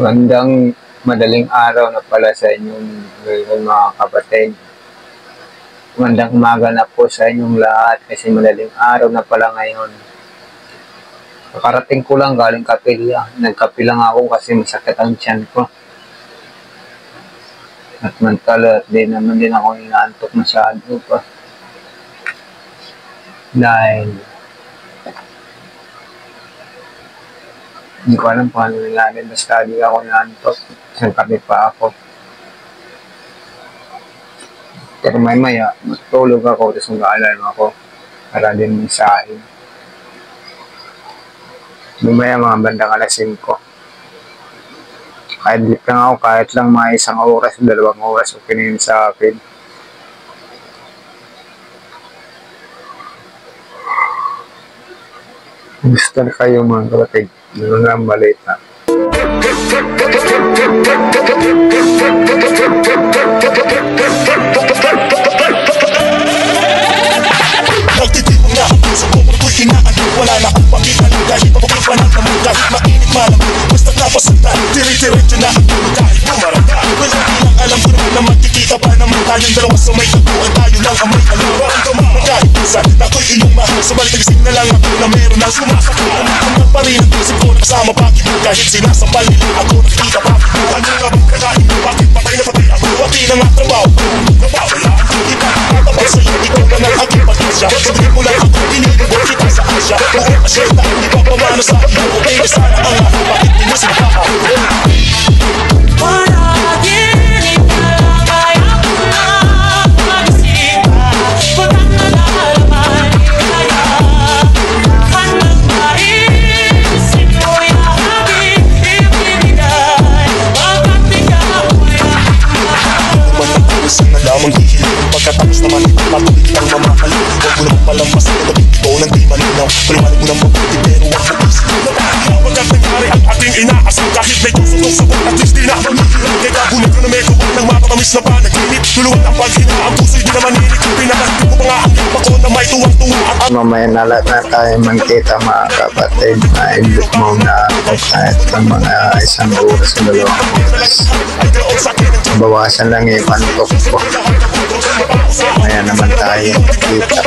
Magandang madaling araw na pala sa inyong ngayon mga kapatid. Magandang umaga na po sa inyong lahat kasi madaling araw na pala ngayon. Nakarating ko lang galing kapilya. Nagkape lang ako kasi masakit ang tiyan ko. At mantala at di naman din ako inaantok masyado pa. Dahil hindi ko alam paano nilalim. Basta di ako inaantok. Isang kape pa ako. Pero maya matulog ako tapos mag-aalarm ako para din isahin. Lumaya mga bandang alas 5. Kahit lip lang ako, kahit lang mga 1 oras, 2 oras, okay na yun sa akin. Gusto na kayo mga kapatid. Meron lang balita. Nagtitipong na ang puso ko, ako'y kinaano. Wala na akong pakita ng dahil papapit pa ng kamay. Kahit mainit malam, basta napasundan. Diri-diretso na ang puno kahit bumaranda. Wala lang alam ko naman na magkikita pa naman tayong dalawa sa may taguan. Tayo lang ang may alam. Parang kamama kahit minsan ako'y iyong mahal. Subalit nagising na lang ako na meron na sumasakot. Ang pa rin ang isip ko kasama bakit mo kahit sinasampal nila ako nakita pa. Ano nga bang kakain mo? Bakit patay na patay ako? Pati na nga trabaho ko. Napawala ang iba. Tapos sa'yo ikaw na lang aking pag-isya. Sabihin mo lang ako tinigil kita sa asya. Buong asyeta hindi pa pamano sa iyo. Okay na sana ang ako. Bakit di mo sila ako? Pagkatapos naman patuloy ang mamahali. Huwag mo naman palang mas nagtabi. Ito nang di malinaw. Paliwanag mo nang mabuti pero wag mo isip. Huwag ang nangyari ang ating inaasal. Kahit may kusok-sabot at least di na mamihirap. Kaya kabunin ko na may kuwag ng mapatamis na panaginip. Tuluan ang paghina ang puso'y di naman hilig. Pinakastig ko pa nga ang pako na may tuwang-tuwa. Mamaya na lahat na tayo magkita mga kapatid. Naibit mo na ako kahit ng mga 1 oras o 2 oras. Bawasan lang yung pantok ko. Maya naman tayo magkita.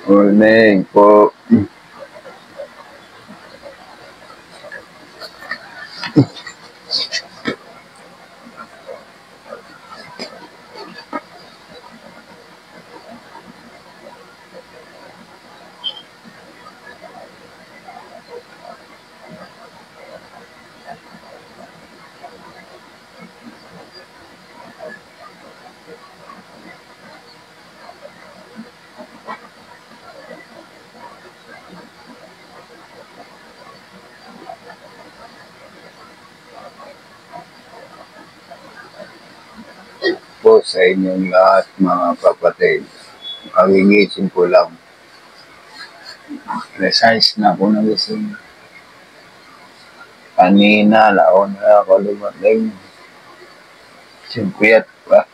Morning po. Po sa inyong lahat mga kapatid. Kagigising ko lang. Precise na ako nagising. Kanina, laon na ako lumating. Simpuyat pa.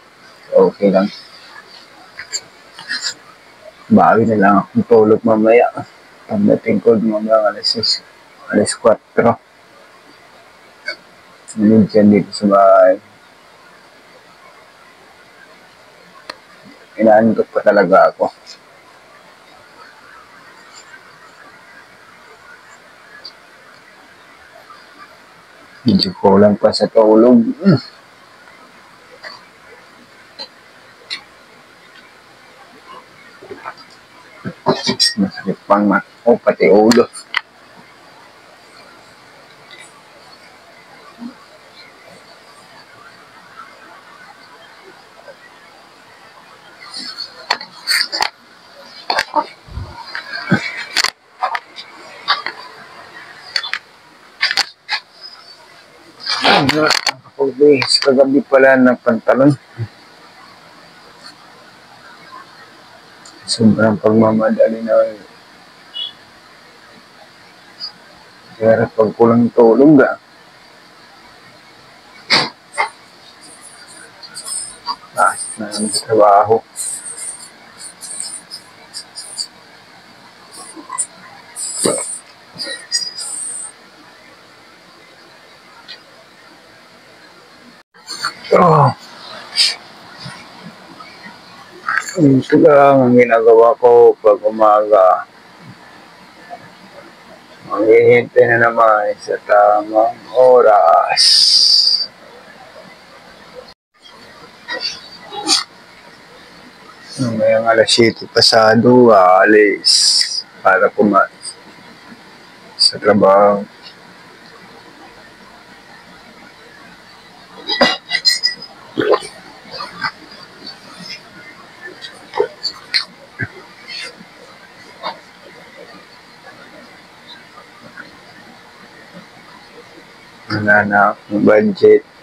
Okay lang. Bawi na lang akong tulog mamaya. Pagdating ko mga alas 4. Minsan dito sa bahay. Inaantok pa talaga ako. Medyo kulang pa sa tulog. Masakit pang pati ulo. Kagabi pala ng pantalon. Sobrang pagmamadali na. Kaya pag kulang tulog taas na ang trabaho. Ito lang ang ginagawa ko pag umaga. Maghihintay na naman sa tamang oras. Ngayong alas 7 pasado, aalis para kumain sa trabaho. Wala na akong budget.